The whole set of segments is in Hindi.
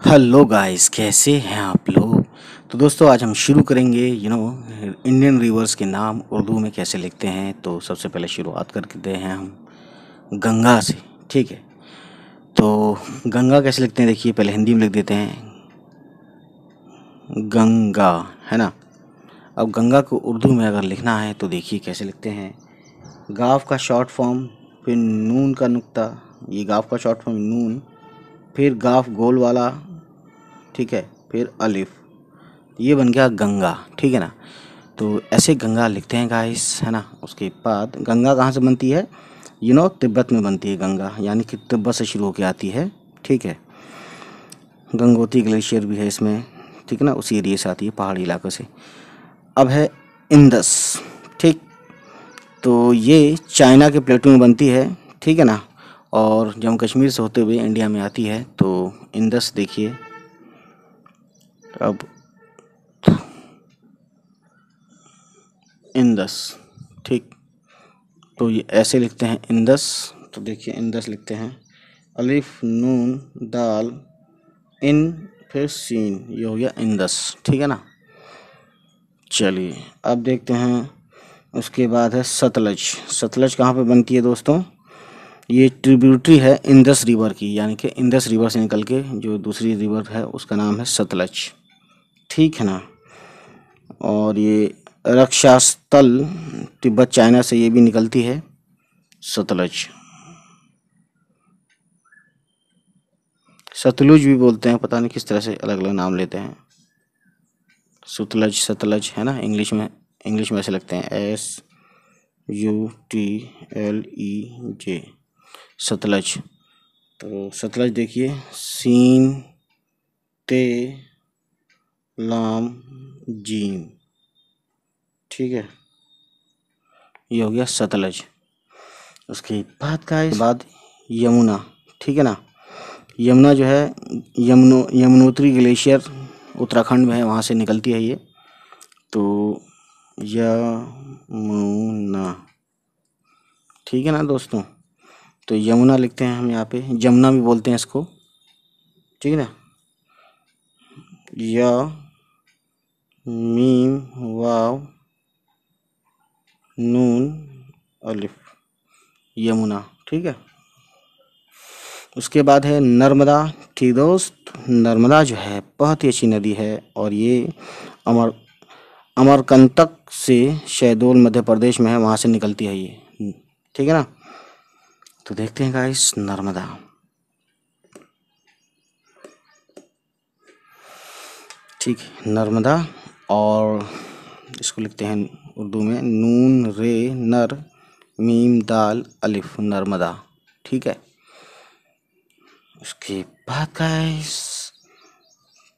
हेलो गाइस, कैसे हैं आप लोग। तो दोस्तों, आज हम शुरू करेंगे इंडियन रिवर्स के नाम उर्दू में कैसे लिखते हैं। तो सबसे पहले शुरुआत करते हैं हम गंगा से। ठीक है, तो गंगा कैसे लिखते हैं देखिए, पहले हिंदी में लिख देते हैं गंगा, है ना। अब गंगा को उर्दू में अगर लिखना है तो देखिए कैसे लिखते हैं। गाफ का शॉर्ट फॉर्म, फिर नून का नुक्ता, ये गाफ का शॉर्ट फॉर्म नून, फिर गाफ गोल वाला, ठीक है, फिर अलिफ, ये बन गया गंगा। ठीक है ना। तो ऐसे गंगा लिखते हैं गाइस, है ना। उसके बाद गंगा कहाँ से बनती है, तिब्बत में बनती है गंगा, यानी कि तिब्बत से शुरू होकर आती है। ठीक है, गंगोत्री ग्लेशियर भी है इसमें, ठीक है ना, उसी एरिया से आती है, पहाड़ी इलाकों से। अब है इंदस। ठीक, तो ये चाइना के प्लेटों में बनती है, ठीक है ना, और जम्मू कश्मीर से होते हुए इंडिया में आती है। तो इंदस देखिए, अब इंदस, ठीक, तो ये ऐसे लिखते हैं इंदस। तो देखिए इंदस लिखते हैं अलिफ नून दाल इन फिर सीन, ये हो गया इंदस। ठीक है ना। चलिए अब देखते हैं, उसके बाद है सतलज। सतलज कहाँ पे बनती है दोस्तों, ये ट्रिब्यूटरी है इंदस रिवर की, यानी कि इंदस रिवर से निकल के जो दूसरी रिवर है उसका नाम है सतलज। ठीक है ना। और ये रक्षास्थल, तिब्बत चाइना से ये भी निकलती है सतलज। सतलुज भी बोलते हैं, पता नहीं किस तरह से अलग अलग नाम लेते हैं। सुतलज, सतलज, है ना। इंग्लिश में ऐसे लगते हैं SUTLEJ, सतलज। तो सतलज देखिए सीन ते लाम जीम, ठीक है, ये हो गया सतलज। उसके बाद का इस बाद यमुना, ठीक है ना। यमुना जो है यमुनोत्री ग्लेशियर उत्तराखंड में है, वहाँ से निकलती है ये। तो यमुना, ठीक है ना दोस्तों। तो यमुना लिखते हैं हम यहाँ पे, जमुना भी बोलते हैं इसको, ठीक है ना। या मीम वाव नून अलिफ, यमुना, ठीक है। उसके बाद है नर्मदा। ठीक दोस्त, नर्मदा जो है बहुत ही अच्छी नदी है, और ये अमर अमरकंटक से शहडोल मध्य प्रदेश में है, वहाँ से निकलती है ये, ठीक है ना। तो देखते हैं गाइस नर्मदा। ठीक है, नर्मदा, और इसको लिखते हैं उर्दू में नून रे नर मीम दाल अलिफ, नर्मदा, ठीक है। उसके बाद गाइस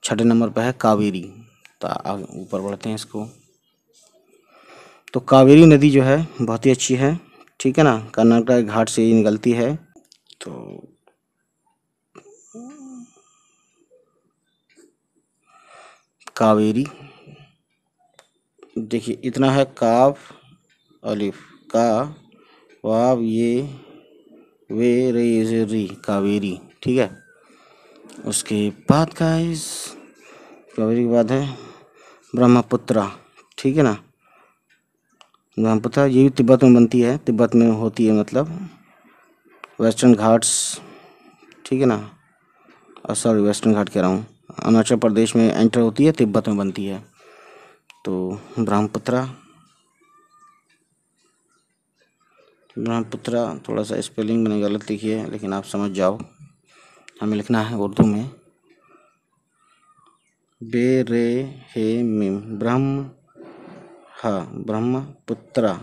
छठे नंबर पर है कावेरी। तो ऊपर बढ़ते हैं इसको। तो कावेरी नदी जो है बहुत ही अच्छी है, ठीक है ना, कर्नाटक घाट से ही निकलती है। तो कावेरी देखिए इतना है, काफ अलिफ का वाव ये वे रे री, कावेरी, ठीक है। उसके बाद गाइस कावेरी के बाद है ब्रह्मपुत्रा, ठीक है ना। ब्रह्मपुत्रा ये भी तिब्बत में बनती है, तिब्बत में होती है, मतलब वेस्टर्न घाट्स, ठीक है ना। सॉरी, वेस्टर्न घाट कह रहा हूँ, अरुणाचल प्रदेश में एंटर होती है, तिब्बत में बनती है। तो ब्रह्मपुत्रा, ब्रह्मपुत्रा थोड़ा सा स्पेलिंग मैंने गलत लिखी है, लेकिन आप समझ जाओ, हमें लिखना है उर्दू में बे रे हे मिम ब्रह्म, हाँ, ब्रह्मपुत्रा,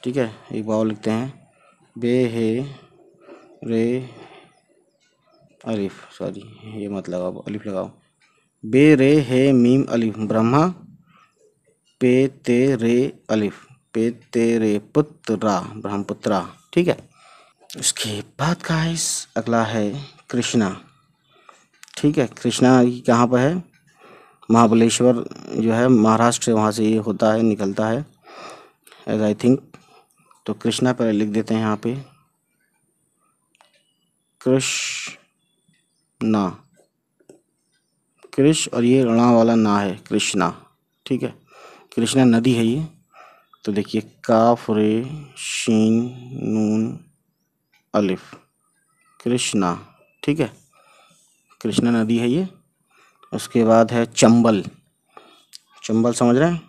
ठीक है। एक बार लिखते हैं बे हे रे अलिफ, सॉरी ये मत लगाओ, अलिफ लगाओ, बे रे हे मीम अलिफ ब्रह्मा पे ते रे अलिफ पे ते रे पुत्रा, ब्रह्मपुत्रा, ठीक है। उसके बाद गाइस अगला है कृष्णा, ठीक है। कृष्णा कहाँ पर है, महाबलेश्वर जो है महाराष्ट्र से, वहाँ से ये होता है, निकलता है एज आई थिंक। तो कृष्णा पहले लिख देते हैं यहाँ पे कृष्णा, कृष और ये ऋणा वाला ना है, कृष्णा। ठीक है, कृष्णा नदी है ये। तो देखिए काफ रे शीन नून अलिफ, कृष्णा। ठीक है, कृष्णा नदी है ये। उसके बाद है चंबल। चंबल समझ रहे हैं,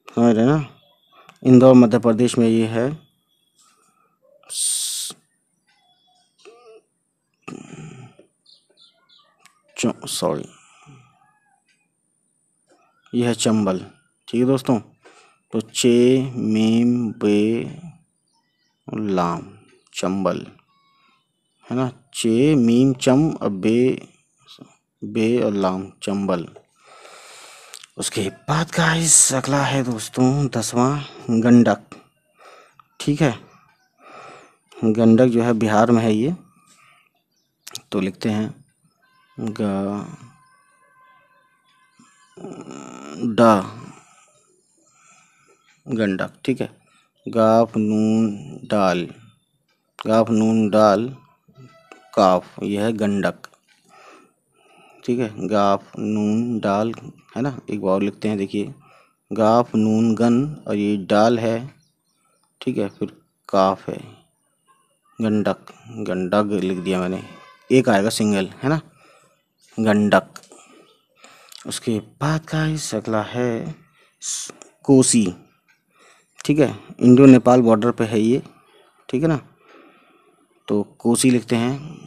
समझ रहे हैं ना, इंदौर मध्य प्रदेश में ये है। सॉरी, ये है चंबल। ठीक है दोस्तों, तो चे मीम बे लाम, चंबल है ना, चे मीम चम और बे और लाम, चंबल। उसके बाद गाइस अगला है दोस्तों 10वां गंडक। ठीक है, गंडक जो है बिहार में है ये। तो लिखते हैं ग डा, गंडक। ठीक है, गाफ नून डाल, गाफ नून डाल काफ, यह है गंडक। ठीक है, गाफ नून डाल है ना। एक बार लिखते हैं, देखिए गाफ नून गन और ये डाल है। ठीक है, फिर काफ है, गंडक। गंडक लिख दिया मैंने, एक आएगा सिंगल है ना, गंडक। उसके बाद का इस अगला है कोसी। ठीक है, इंडो नेपाल बॉर्डर पे है ये। ठीक है ना, तो कोसी लिखते हैं।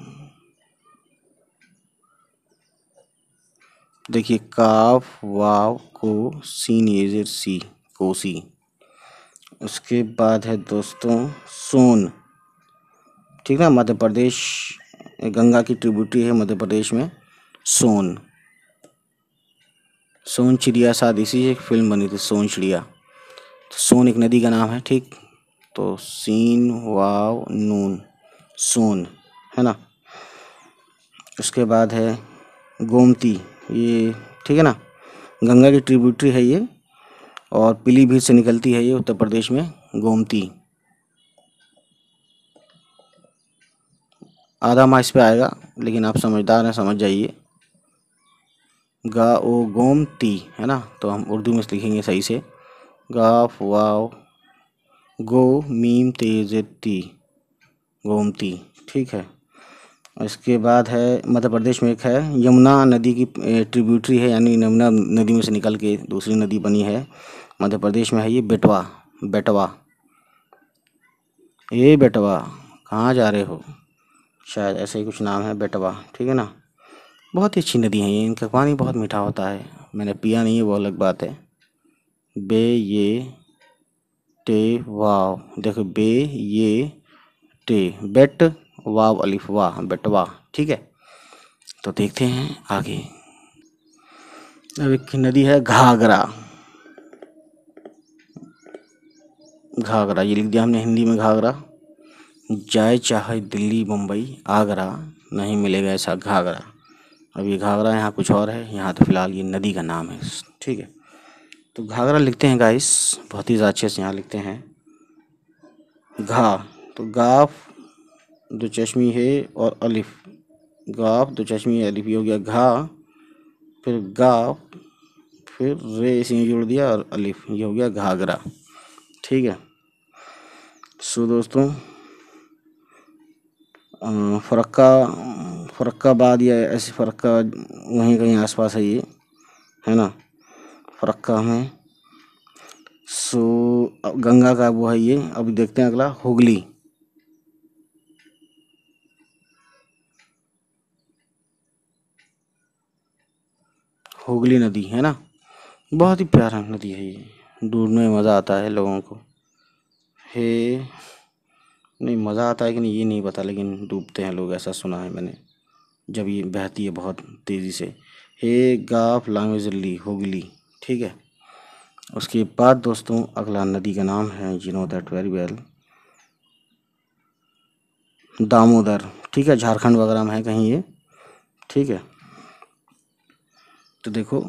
देखिए काफ वाव को सीन ये सी, कोसी। उसके बाद है दोस्तों सोन। ठीक है, मध्य प्रदेश, गंगा की ट्रिब्यूटरी है मध्य प्रदेश में, सोन। सोन चिड़िया, शायद इसी से एक फिल्म बनी थी, सोन चिड़िया। तो सोन एक नदी का नाम है। ठीक, तो सीन वाव नून, सोन है ना। उसके बाद है गोमती, ये ठीक है ना, गंगा की ट्रिब्यूटरी है ये और पीलीभीत से निकलती है ये उत्तर प्रदेश में, गोमती। आधा मार्क्स इस पे आएगा, लेकिन आप समझदार हैं, समझ जाइए। गा ओ गोमती है ना, तो हम उर्दू में लिखेंगे सही से, गाफ वाव गो मीम तेज ती, गोमती। ठीक है, इसके बाद है मध्य प्रदेश में एक है यमुना नदी की ट्रिब्यूटरी है, यानी यमुना नदी में से निकल के दूसरी नदी बनी है मध्य प्रदेश में है ये, बेटवा। बेटवा, ये बेटवा कहाँ जा रहे हो, शायद ऐसे ही कुछ नाम है, बेटवा। ठीक है ना, बहुत ही अच्छी नदी है ये, इनका पानी बहुत मीठा होता है, मैंने पिया नहीं है वो अलग बात है। बे ये टे वाव, देखो बे ये टे, बेट वाव अलिफ वाह, बेटवा। ठीक है, तो देखते हैं आगे। अब एक नदी है घाघरा। घाघरा ये लिख दिया हमने हिंदी में, घाघरा। जाए चाहे दिल्ली मुंबई आगरा, नहीं मिलेगा ऐसा घाघरा। अब ये घाघरा यहाँ कुछ और है, यहाँ तो फिलहाल ये नदी का नाम है। ठीक है, तो घाघरा लिखते हैं गाइस, बहुत ही अच्छे से यहाँ लिखते हैं। घा, तो गाफ दो चश्मी है और अलिफ, गाफ दो चश्मी अलिफ, ये हो गया घा। फिर गाफ, फिर रे इसी में जोड़ दिया और अलिफ, ये हो गया घाघरा। ठीक है, सो दोस्तों फरक्काबाद या ऐसे फरक्का वहीं कहीं आसपास है ये, है ना, फरक्का में। सो गंगा का वो है ये। अभी देखते हैं अगला हुगली। हुगली नदी है ना, बहुत ही प्यारा नदी है ये, डूबने में मज़ा आता है लोगों को। हे नहीं, मज़ा आता है कि नहीं ये नहीं पता, लेकिन डूबते हैं लोग, ऐसा सुना है मैंने, जब ये बहती है बहुत तेज़ी से। हे गाफ लांगेजली, हुगली। ठीक है, उसके बाद दोस्तों अगला नदी का नाम है, you know that very well, Damodar. ठीक है, झारखंड वगैरह में है कहीं ये। ठीक है, तो देखो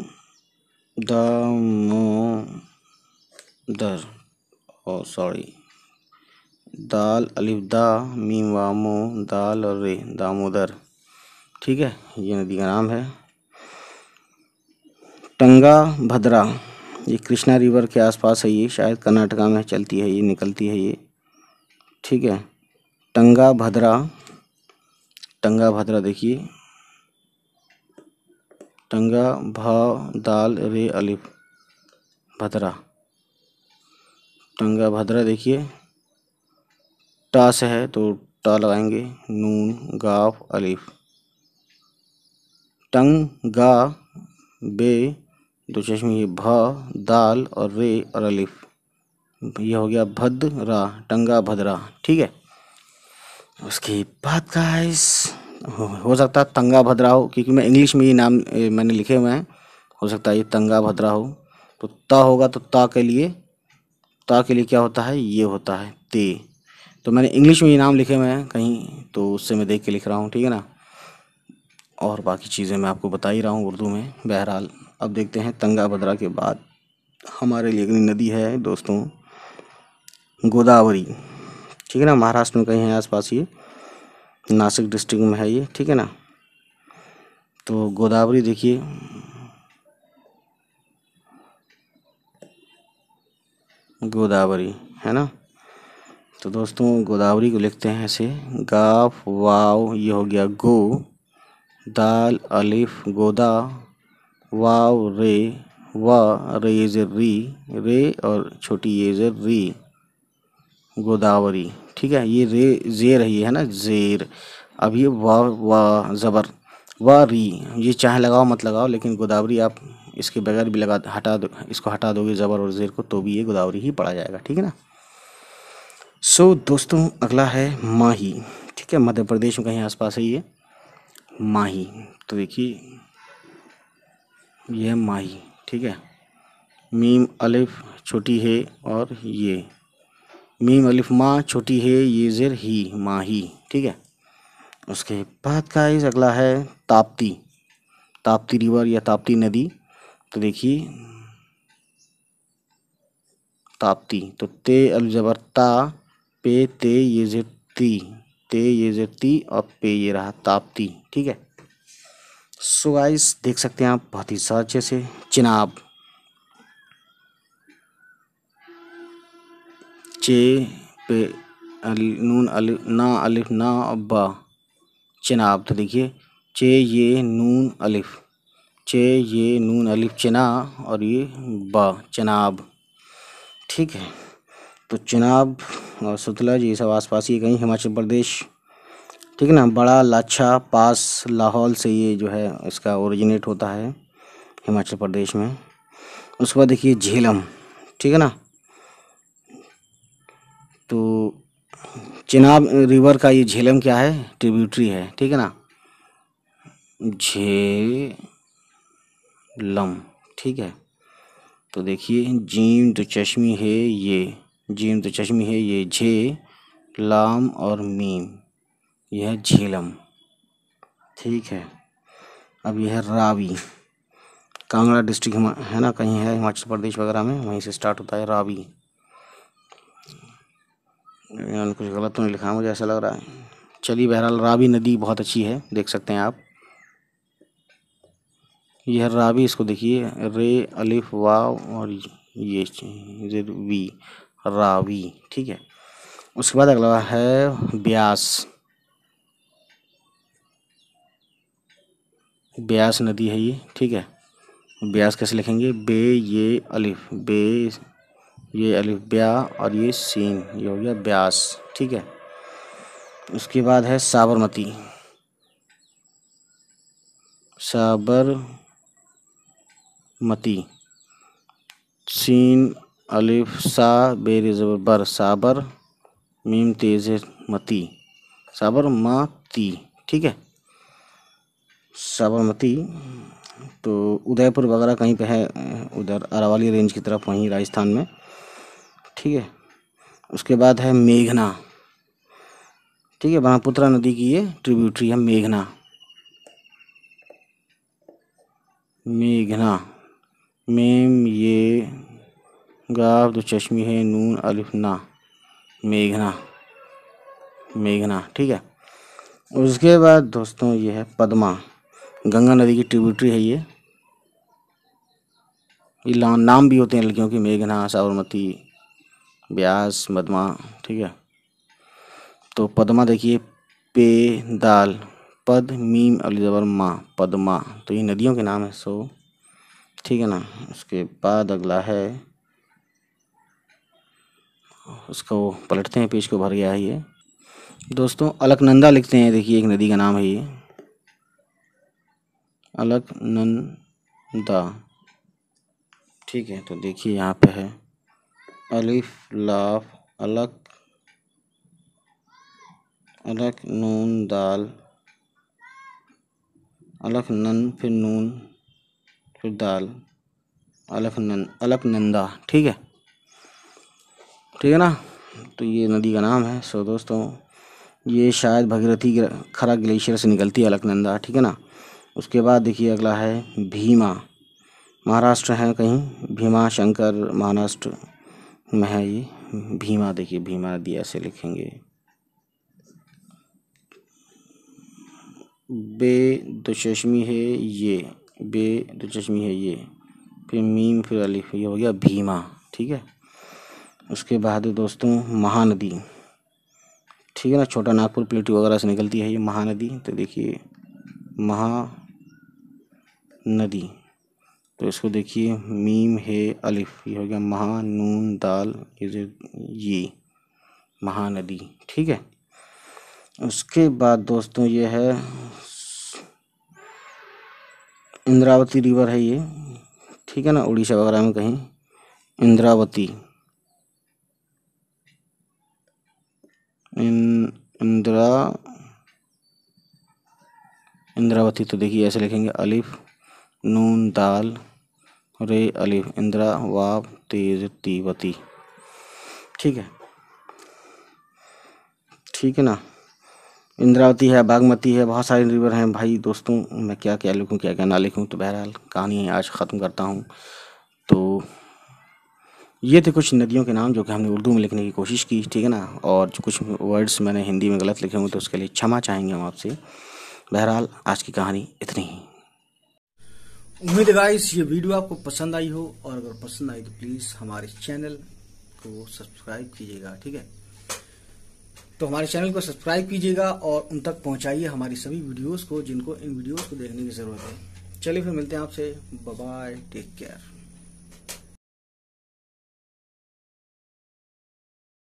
दामोदर, ओ सॉरी, दाल अलिफ दा, मीम वामो, दाल और रे दामोदर। ठीक है, ये नदी का नाम है। टंगा भद्रा, ये कृष्णा रिवर के आसपास है, ये शायद कर्नाटका में चलती है, ये निकलती है ये। ठीक है, टंगा भद्रा, टंगा भद्रा देखिए, टंगा भा दाल रे अलिफ भद्रा, टंगा भद्रा देखिए, टा से है तो टा लगाएंगे, नून गाफ अलिफ, टंग गा बे दो चश्मे भा दाल और रे और अलिफ, ये हो गया भद्रा, टंगा भद्रा। ठीक है, उसके बाद गाइस हो सकता है तंगा भद्रा हो, क्योंकि मैं इंग्लिश में ये नाम मैंने लिखे हुए हैं, हो सकता है ये तंगा भद्रा हो। तो ता होगा तो ता के लिए क्या होता है, ये होता है ते। तो मैंने इंग्लिश में ये नाम लिखे हुए हैं कहीं, तो उससे मैं देख के लिख रहा हूँ, ठीक है ना। और बाकी चीज़ें मैं आपको बता ही रहा हूँ उर्दू में। बहरहाल अब देखते हैं तंगा भद्रा के बाद हमारे लिए अगली नदी है दोस्तों गोदावरी। ठीक है ना, महाराष्ट्र में कहीं है आसपास, ये नासिक डिस्ट्रिक्ट में है ये। ठीक है ना, तो गोदावरी देखिए, गोदावरी है ना। तो दोस्तों गोदावरी को लिखते हैं ऐसे, गाफ वाव, ये हो गया गो, दाल अलिफ गोदा, वाव रे वा, रे ये ज़ेर री, रे और छोटी ये ज़ेर री, गोदावरी। ठीक है, ये रे ज़ेर है, ये है ना ज़ेर। अब ये वा ज़बर वा री, ये चाहे लगाओ मत लगाओ, लेकिन गोदावरी आप इसके बगैर भी हटा दो, इसको हटा दोगे ज़बर और ज़ेर को, तो भी ये गोदावरी ही पड़ा जाएगा। ठीक है ना। सो दोस्तों अगला है माही। ठीक है, मध्य प्रदेश में कहीं आसपास है ये माही। तो देखिए ये है माही। ठीक है, मीम अलिफ छोटी है और ये मीम अलिफ माँ छोटी है, ये ज़ेर ही, माही। ठीक है, उसके बाद गाइस अगला है ताप्ती, ताप्ती रिवर या ताप्ती नदी। तो देखिए ताप्ती, तो ते अलिफ ज़बर ता, पे ते ये ज़ेर ती, ते ये ज़ेर ती और पे ये रहा ताप्ती। ठीक है, सो गाइस देख सकते हैं आप बहुत ही अच्छे से। चिनाब, चे पे नून अलिफ ना, अलिफ ना अब्बा, चिनाब। तो देखिए चे ये नून अलिफ, चे ये नून अलिफ चिना और ये बा, चिनाब। ठीक है, तो चिनाब और सतलज ये सब आसपास ही कहीं हिमाचल प्रदेश। ठीक है ना, बड़ा लाछा पास लाहौल से ये जो है इसका ओरिजिनेट होता है हिमाचल प्रदेश में। उसके बाद देखिए झेलम। ठीक है ना, तो चिनाब रिवर का ये झेलम क्या है, ट्रिब्यूटरी है। ठीक है ना, झेलम। ठीक है, तो देखिए जीम तो चश्मी है ये, जीम तो चश्मी है ये, झे लाम और मीम, यह है झेलम। ठीक है, अब यह है रावी, कांगड़ा डिस्ट्रिक्ट है ना, कहीं है हिमाचल प्रदेश वगैरह में, वहीं से स्टार्ट होता है रावी। कुछ गलत तो नहीं लिखा मुझे ऐसा लग रहा है। चलिए बहरहाल रावी नदी बहुत अच्छी है, देख सकते हैं आप। यह रावी, इसको देखिए रे अलिफ वाव और ये वी, रावी। ठीक है, उसके बाद अगला है ब्यास, ब्यास नदी है ये। ठीक है, ब्यास कैसे लिखेंगे, बे ये अलिफ, बे ये अलिफ ब्या और ये सीन, ये हो गया ब्यास। ठीक है, उसके बाद है साबरमती, साबरमती, सीन अलिफ सा बेर ज़बर बर, साबर मीम तेज मती, साबरमती। ठीक है, साबरमती तो उदयपुर वगैरह कहीं पे है, उधर अरावली रेंज की तरफ, वहीं राजस्थान में। ठीक है, उसके बाद है मेघना। ठीक है, ब्रह्मपुत्रा नदी की ये ट्रिब्यूटरी है मेघना, मेघना मेम ये गाफ दो चश्मी है नून अलिफ ना, मेघना। मेघना, ठीक है। उसके बाद दोस्तों ये है पद्मा, गंगा नदी की ट्रिब्यूटरी है ये नाम भी होते हैं लड़कियों की, मेघना, साबरमती, ब्यास, पद्मा, ठीक है। तो पद्मा देखिए, पे दाल, पद मीम अली ज़बर माँ, पद्मा, तो ये नदियों के नाम है। सो ठीक है ना। उसके बाद अगला है, उसको पलटते हैं, पेज को भर गया है ये दोस्तों। अलकनंदा लिखते हैं, देखिए एक नदी का नाम है ये, अलकनंदा, ठीक है। तो देखिए यहाँ पे है अलिफ लाफ अलक, अलक नून दाल, अलक नन फिर नून फिर दाल, अलकनंदा, ठीक है, ठीक है ना। तो ये नदी का नाम है। सो दोस्तों ये शायद भगीरथी खरा ग्लेशियर से निकलती है अलकनंदा, ठीक है ना। उसके बाद देखिए अगला है भीमा, महाराष्ट्र है कहीं, भीमा शंकर महाराष्ट्र में है ये भीमा। देखिए भीमा नदी ऐसे लिखेंगे, बे दो चश्मी है ये, बे दो चश्मी है ये, फिर मीम फिर अलिफ, ये हो गया भीमा, ठीक है। उसके बाद दोस्तों महानदी, ठीक है ना, छोटा नागपुर प्लेटू वगैरह से निकलती है ये महानदी। तो देखिए महानदी, तो इसको देखिए मीम है अलिफ, ये हो गया महा नून दाल, ये महानदी, ठीक है। उसके बाद दोस्तों ये है इंद्रावती रिवर है ये, ठीक है ना, उड़ीसा वगैरह में कहीं इंद्रावती, इंद्रावती। तो देखिए ऐसे लिखेंगे अलिफ नून दाल रे अलिफ, इंद्रा वाव तेज तीवती, ठीक है, ठीक है ना। इंद्रावती है, बागमती है, बहुत सारे रिवर हैं भाई दोस्तों। मैं क्या क्या लिखूं क्या क्या ना लिखूं, तो बहरहाल कहानी आज ख़त्म करता हूं। तो ये थे कुछ नदियों के नाम जो कि हमने उर्दू में लिखने की कोशिश की, ठीक है ना। और जो कुछ वर्ड्स मैंने हिंदी में गलत लिखे होंगे तो उसके लिए क्षमा चाहेंगे हम आपसे। बहरहाल आज की कहानी इतनी ही। उम्मीद है गाइस ये वीडियो आपको पसंद आई हो, और अगर पसंद आई तो प्लीज़ हमारे चैनल को सब्सक्राइब कीजिएगा, ठीक है। तो हमारे चैनल को सब्सक्राइब कीजिएगा और उन तक पहुंचाइए हमारी सभी वीडियोस को जिनको इन वीडियोस को देखने की ज़रूरत है। चलिए फिर मिलते हैं आपसे, बाय बाय, टेक केयर।